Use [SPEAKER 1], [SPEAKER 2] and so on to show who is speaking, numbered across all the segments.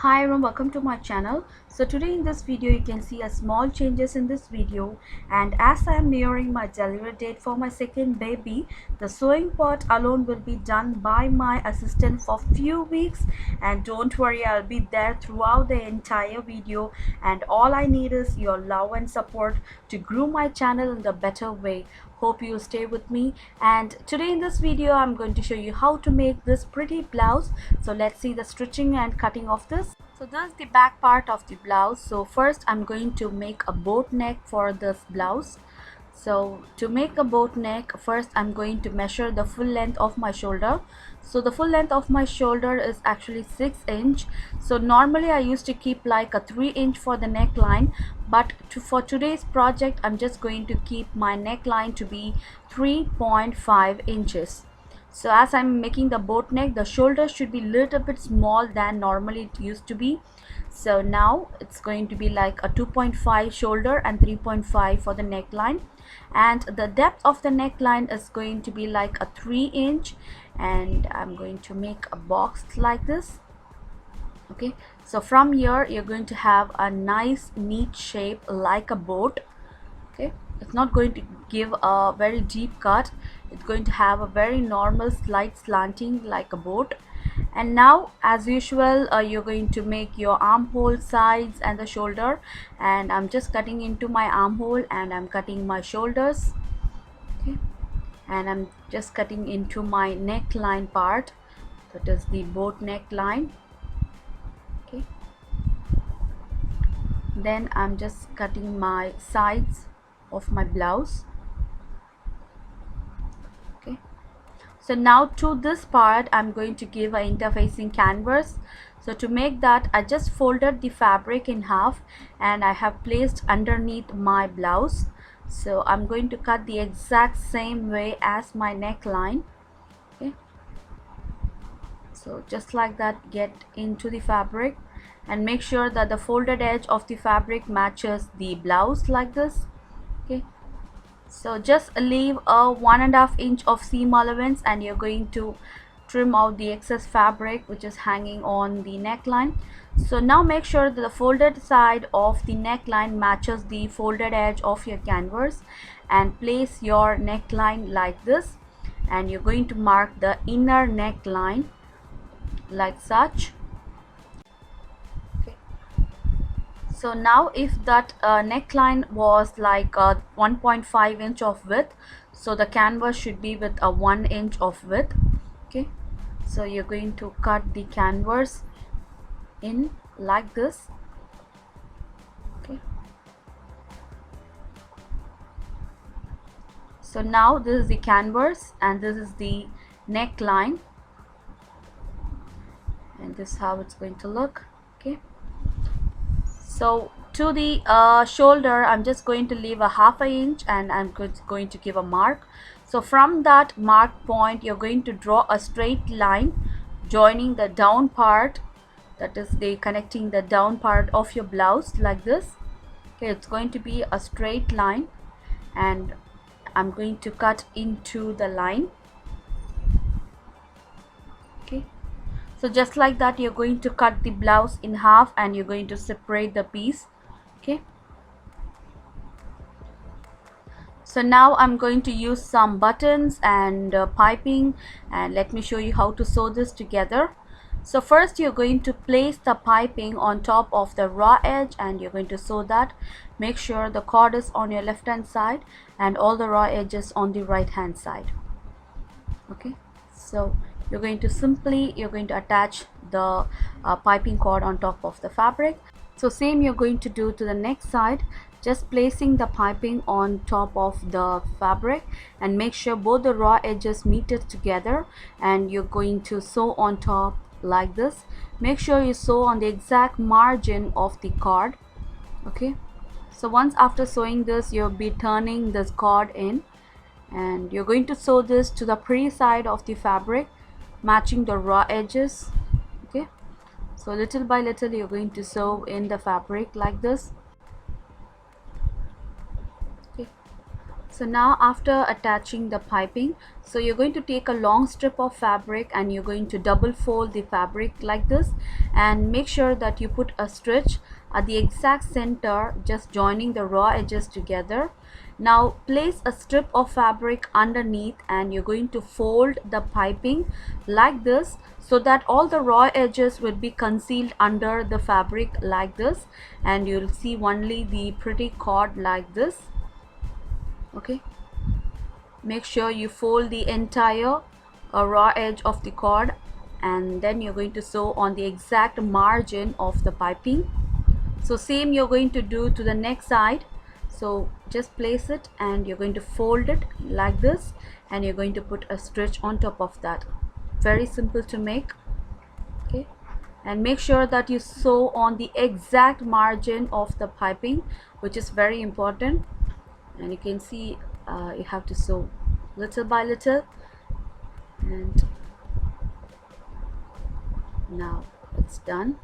[SPEAKER 1] Hi everyone, welcome to my channel. So today in this video you can see a small changes in this video, and as I am nearing my delivery date for my second baby, the sewing part alone will be done by my assistant for few weeks. And don't worry, I'll be there throughout the entire video, and all I need is your love and support to grow my channel in the better way. Hope you stay with me. And today in this video I'm going to show you how to make this pretty blouse. So let's see the stitching and cutting of this. So this is the back part of the blouse. So first I'm going to make a boat neck for this blouse. So to make a boat neck, first I'm going to measure the full length of my shoulder. So the full length of my shoulder is actually 6 inch. So normally I used to keep like a 3 inch for the neckline, but for today's project I'm just going to keep my neckline to be 3.5 inches. So as I'm making the boat neck, the shoulder should be a little bit small than normally it used to be. So now it's going to be like a 2.5 shoulder and 3.5 for the neckline, and the depth of the neckline is going to be like a 3 inch, and I'm going to make a box like this. Okay, so from here you're going to have a nice neat shape like a boat. Okay, it's not going to give a very deep cut, it's going to have a very normal slight slanting like a boat. And now as usual you're going to make your armhole sides and the shoulder, and I'm just cutting into my armhole and I'm cutting my shoulders. Okay, and I'm just cutting into my neckline part, that is the boat neckline. Okay, then I'm just cutting my sides of my blouse. Okay, so now to this part I'm going to give an interfacing canvas. So to make that, I just folded the fabric in half and I have placed underneath my blouse. So I'm going to cut the exact same way as my neckline. Okay, so just like that, get into the fabric and make sure that the folded edge of the fabric matches the blouse like this. Okay, so just leave a 1.5 inch of seam allowance, and you're going to trim out the excess fabric which is hanging on the neckline. So now make sure that the folded side of the neckline matches the folded edge of your canvas, and place your neckline like this, and you're going to mark the inner neckline like such. Okay, so now if that neckline was like 1.5 inch of width, so the canvas should be with a 1 inch of width. Okay, so you're going to cut the canvas in like this. Okay, so now this is the canvas and this is the neckline, and this is how it's going to look. Okay, so to the shoulder I'm just going to leave a 1/2 inch and I'm going to give a mark. So from that mark point you're going to draw a straight line joining the down part, that is the connecting the down part of your blouse like this. Okay, it's going to be a straight line and I'm going to cut into the line. Okay, so just like that you're going to cut the blouse in half and you're going to separate the piece. Okay, so now I'm going to use some buttons and piping, and let me show you how to sew this together. So first you're going to place the piping on top of the raw edge and you're going to sew that. Make sure the cord is on your left hand side and all the raw edges on the right hand side. Okay, so you're going to attach the piping cord on top of the fabric. So same you're going to do to the next side, just placing the piping on top of the fabric, and make sure both the raw edges meet it together, and you're going to sew on top like this. Make sure you sew on the exact margin of the cord. Okay, so once after sewing this you'll be turning this cord in, and you're going to sew this to the pretty side of the fabric matching the raw edges. Okay, so little by little you're going to sew in the fabric like this. Okay, So now after attaching the piping, so you're going to take a long strip of fabric and you're going to double fold the fabric like this, and make sure that you put a stitch at the exact center, just joining the raw edges together. Now place a strip of fabric underneath and you're going to fold the piping like this, so that all the raw edges will be concealed under the fabric like this, and you'll see only the pretty cord like this. Okay, make sure you fold the entire raw edge of the cord, and then you're going to sew on the exact margin of the piping. So same you're going to do to the next side. So just place it and you're going to fold it like this, and you're going to put a stitch on top of that. Very simple to make. Okay, and make sure that you sew on the exact margin of the piping, which is very important. And you can see you have to sew little by little, and now it's done.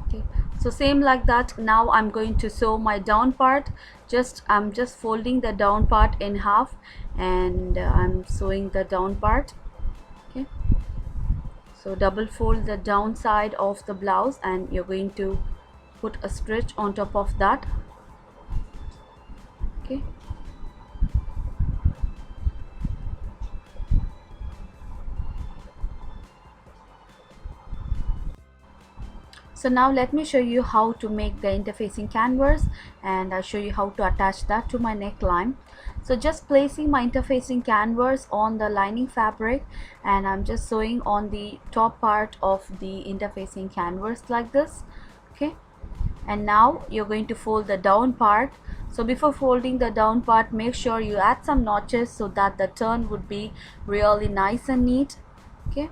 [SPEAKER 1] Okay, so same like that. Now I'm going to sew my down part. I'm just folding the down part in half, and I'm sewing the down part. Okay, so double fold the down side of the blouse, and you're going to put a stitch on top of that. Okay, so now let me show you how to make the interfacing canvas, and I'll show you how to attach that to my neckline. So just placing my interfacing canvas on the lining fabric, and I'm just sewing on the top part of the interfacing canvas like this. Okay, and now you're going to fold the down part. So before folding the down part, make sure you add some notches so that the turn would be really nice and neat. Okay,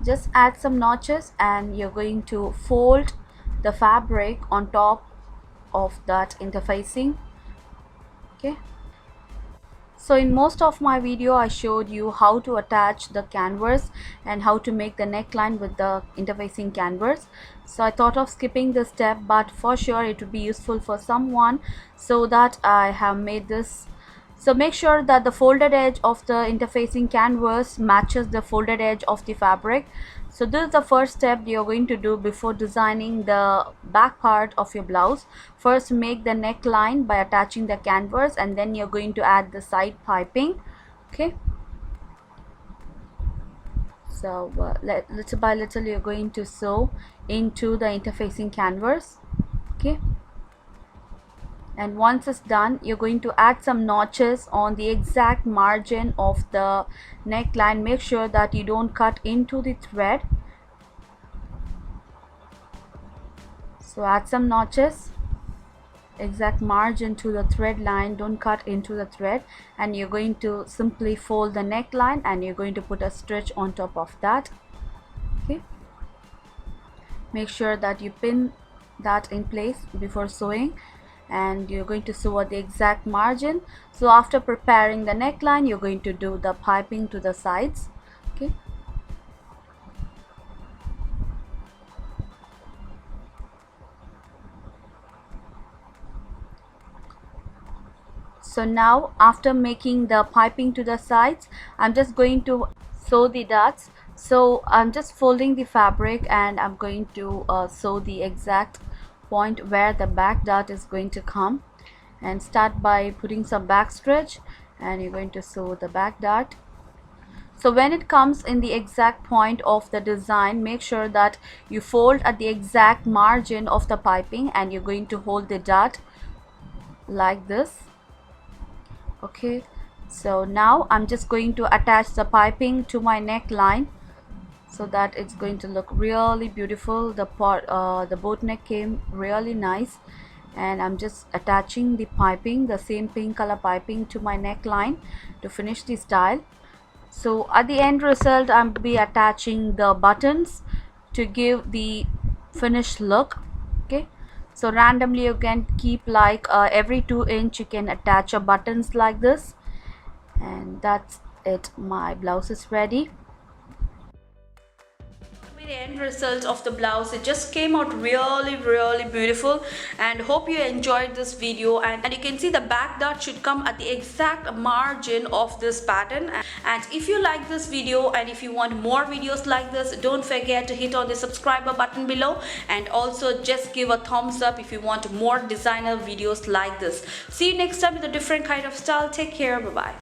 [SPEAKER 1] just add some notches, and you're going to fold the fabric on top of that interfacing. Okay, so in most of my video I showed you how to attach the canvas and how to make the neckline with the interfacing canvas. So I thought of skipping this step, but for sure it would be useful for someone, so that I have made this. So make sure that the folded edge of the interfacing canvas matches the folded edge of the fabric. So this is the first step you're going to do before designing the back part of your blouse. First make the neckline by attaching the canvas, and then you're going to add the side piping. Okay, so little by little you're going to sew into the interfacing canvas. Okay, and once it's done, you're going to add some notches on the exact margin of the neckline. Make sure that you don't cut into the thread. So add some notches, exact margin to the thread line, don't cut into the thread, and you're going to simply fold the neckline, and you're going to put a stitch on top of that. Okay, make sure that you pin that in place before sewing, and you're going to sew at the exact margin. So after preparing the neckline, you're going to do the piping to the sides. Okay, so now after making the piping to the sides, I'm just going to sew the darts. So I'm just folding the fabric, and I'm going to sew the exact point where the back dart is going to come, and start by putting some back stitch, and you're going to sew the back dart. So when it comes in the exact point of the design, make sure that you fold at the exact margin of the piping, and you're going to hold the dart like this. Okay, so now I'm just going to attach the piping to my neckline, so that it's going to look really beautiful. The boat neck came really nice, and I'm just attaching the piping, the same pink color piping, to my neckline to finish the style. So at the end result, I'm be attaching the buttons to give the finished look. Okay, so randomly you can keep like every 2 inch you can attach your buttons like this, and that's it. My blouse is ready. The end result of the blouse, it just came out really beautiful, and hope you enjoyed this video. And you can see the back dot should come at the exact margin of this pattern. And if you like this video and if you want more videos like this, don't forget to hit on the subscriber button below, and also just give a thumbs up if you want more designer videos like this. See you next time with a different kind of style. Take care. Bye bye.